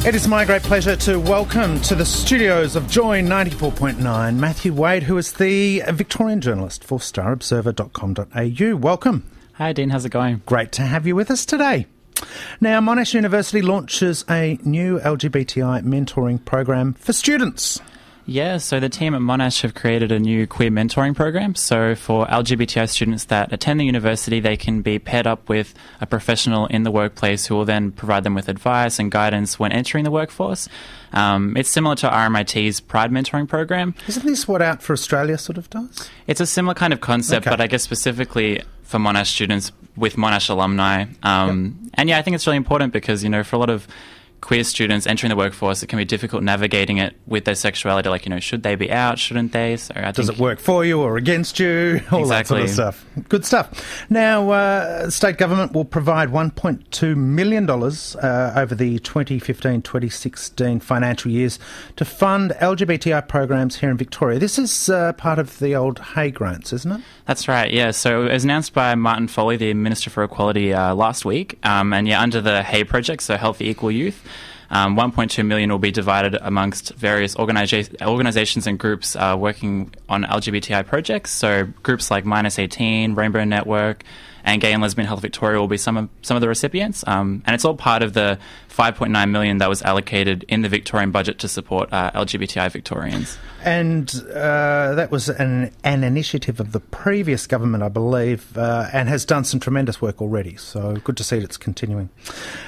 It is my great pleasure to welcome to the studios of Joy 94.9 Matthew Wade, who is the Victorian journalist for starobserver.com.au. Welcome. Hi Dean, how's it going? Great to have you with us today. Now, Monash University launches a new LGBTI mentoring program for students. Yeah, so the team at Monash have created a new queer mentoring program. So for LGBTI students that attend the university, they can be paired up with a professional in the workplace who will then provide them with advice and guidance when entering the workforce. It's similar to RMIT's Pride mentoring program. Isn't this what Out for Australia sort of does? It's a similar kind of concept, but I guess specifically for Monash students with Monash alumni. And yeah, I think it's really important because, you know, for a lot of queer students entering the workforce, it can be difficult navigating it with their sexuality. Like, you know, should they be out? Shouldn't they? So does it work for you or against you? All that sort of stuff. Good stuff. Now, state government will provide $1.2 million over the 2015-2016 financial years to fund LGBTI programs here in Victoria. This is part of the old Hay grants, isn't it? That's right, yeah. So it was announced by Martin Foley, the Minister for Equality, last week. And yeah, under the Hay project, so Healthy Equal Youth, 1.2 million will be divided amongst various organisations and groups working on LGBTI projects. So groups like Minus 18, Rainbow Network, and Gay and Lesbian Health Victoria will be some of the recipients. And it's all part of the $5.9 million that was allocated in the Victorian budget to support LGBTI Victorians. And that was an initiative of the previous government, I believe, and has done some tremendous work already. So good to see that it's continuing.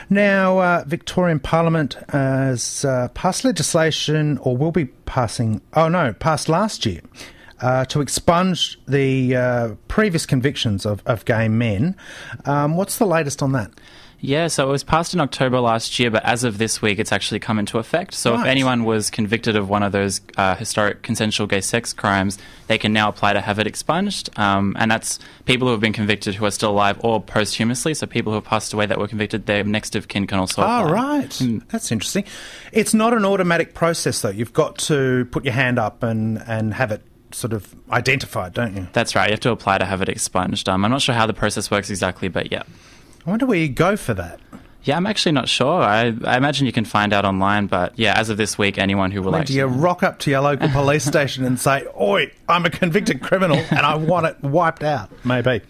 Now, Victorian Parliament has passed legislation, or will be passing, passed last year, to expunge the previous convictions of gay men. What's the latest on that? Yeah, so it was passed in October last year, but as of this week, it's actually come into effect. So If anyone was convicted of one of those historic consensual gay sex crimes, they can now apply to have it expunged. And that's people who have been convicted who are still alive or posthumously. So people who have passed away that were convicted, their next of kin can also apply. Oh, right. That's interesting. It's not an automatic process, though. You've got to put your hand up and have it sort of identified, don't you? That's right. You have to apply to have it expunged. I'm not sure how the process works exactly, but yeah. I wonder where you go for that. Yeah, I'm actually not sure. I imagine you can find out online, but yeah, as of this week, anyone who will do you rock up to your local police station and say, "Oi, I'm a convicted criminal and I want it wiped out"? Maybe.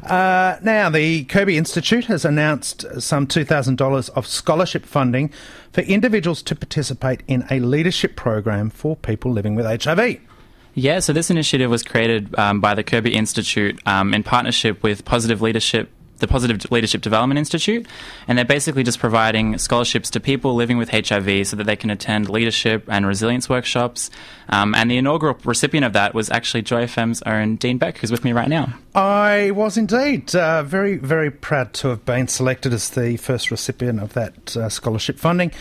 Now, the Kirby Institute has announced some $2,000 of scholarship funding for individuals to participate in a leadership program for people living with HIV. Yeah, so this initiative was created by the Kirby Institute in partnership with the Positive Leadership Development Institute, and they're basically just providing scholarships to people living with HIV so that they can attend leadership and resilience workshops. And the inaugural recipient of that was actually Joy FM's own Dean Beck, who's with me right now. I was indeed very, very proud to have been selected as the first recipient of that scholarship funding.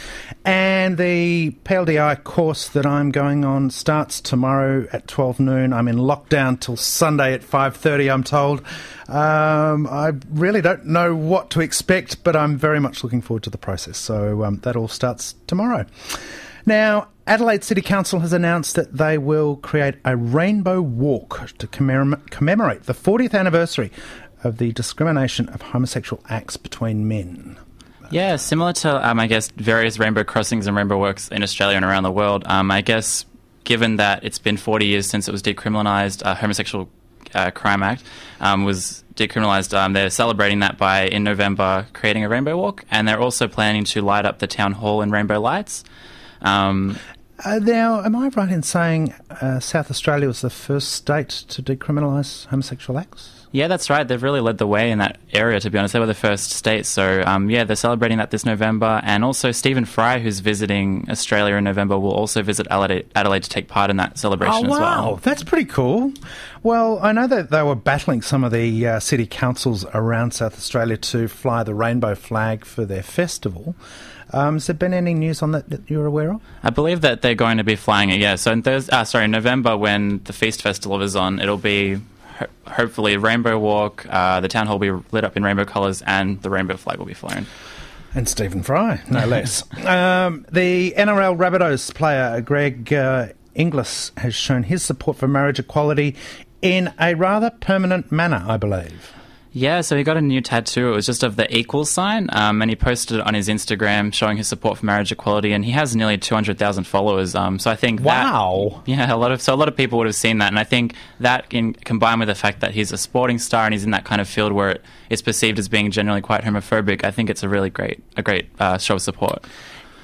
And the PLDI course that I'm going on starts tomorrow at 12 noon. I'm in lockdown till Sunday at 5:30, I'm told. I really don't know what to expect, but I'm very much looking forward to the process. So that all starts tomorrow. Now, Adelaide City Council has announced that they will create a rainbow walk to commemorate the 40th anniversary of the discrimination of homosexual acts between men. Yeah, similar to, I guess, various rainbow crossings and rainbow walks in Australia and around the world. I guess, given that it's been 40 years since it was decriminalised, homosexual crime act was decriminalised. They're celebrating that by, in November, creating a rainbow walk, and they're also planning to light up the town hall in rainbow lights. Now, am I right in saying South Australia was the first state to decriminalise homosexual acts? Yeah, that's right. They've really led the way in that area, to be honest. They were the first state. So, yeah, they're celebrating that this November. And also Stephen Fry, who's visiting Australia in November, will also visit Adelaide to take part in that celebration as well. Oh, wow. That's pretty cool. Well, I know that they were battling some of the city councils around South Australia to fly the rainbow flag for their festival. Has there been any news on that you're aware of? I believe that they're going to be flying it, yeah. So in November, when the Feast Festival is on, it'll be hopefully Rainbow Walk, the town hall will be lit up in rainbow colours, and the rainbow flag will be flown. And Stephen Fry, no less. The NRL Rabbitohs player Greg Inglis has shown his support for marriage equality in a rather permanent manner, I believe. Yeah, so he got a new tattoo. It was just of the equal sign, and he posted it on his Instagram showing his support for marriage equality, and he has nearly 200,000 followers. So I think wow. A lot of people would have seen that, and I think that combined with the fact that he's a sporting star and he's in that kind of field where it's perceived as being generally quite homophobic, I think it's a really great show of support.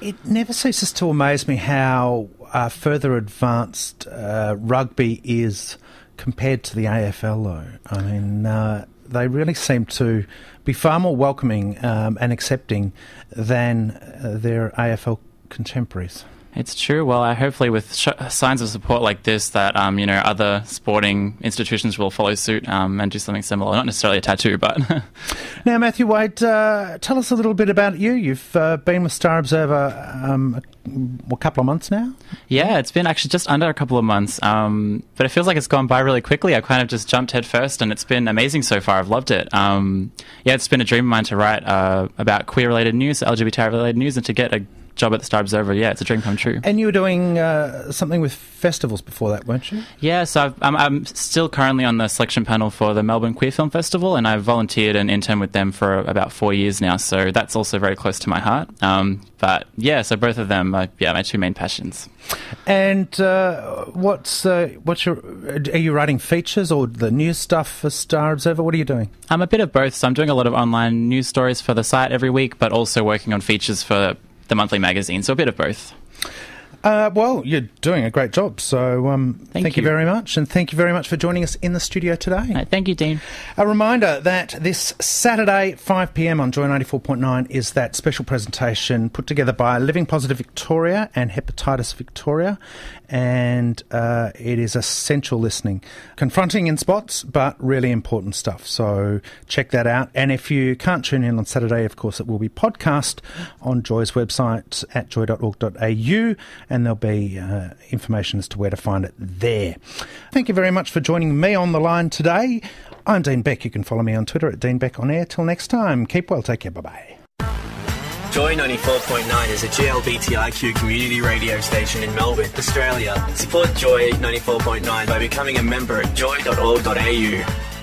It never ceases to amaze me how further advanced rugby is compared to the AFL, though. I mean, they really seem to be far more welcoming and accepting than their AFL contemporaries. It's true. Well, hopefully with signs of support like this that, other sporting institutions will follow suit and do something similar. Not necessarily a tattoo, but... Now, Matthew Wade, tell us a little bit about you. You've been with Star Observer a couple of months now? Yeah, it's been actually just under a couple of months, but it feels like it's gone by really quickly. I kind of just jumped head first, and it's been amazing so far. I've loved it. It's been a dream of mine to write about queer-related news, LGBT-related news, and to get a job at the Star Observer. Yeah, it's a dream come true. And you were doing something with festivals before that, weren't you? Yeah, so I'm still currently on the selection panel for the Melbourne Queer Film Festival, and I've volunteered and interned with them for about 4 years now, so that's also very close to my heart. But yeah, so both of them are my two main passions. And are you writing features or the news stuff for Star Observer? What are you doing? I'm a bit of both, so I'm doing a lot of online news stories for the site every week, but also working on features for the monthly magazine, so a bit of both. Well, you're doing a great job, so thank you very much, and thank you very much for joining us in the studio today. Thank you, Dean. A reminder that this Saturday, 5 p.m. on Joy 94.9 is that special presentation put together by Living Positive Victoria and Hepatitis Victoria, and it is essential listening. Confronting in spots, but really important stuff, so check that out. And if you can't tune in on Saturday, of course, it will be podcast on Joy's website at joy.org.au, and there'll be information as to where to find it there. Thank you very much for joining me on the line today. I'm Dean Beck. You can follow me on Twitter at Dean Beck on air. Till next time, keep well, take care, bye-bye. Joy 94.9 is a GLBTIQ community radio station in Melbourne, Australia. Support Joy 94.9 by becoming a member at joy.org.au.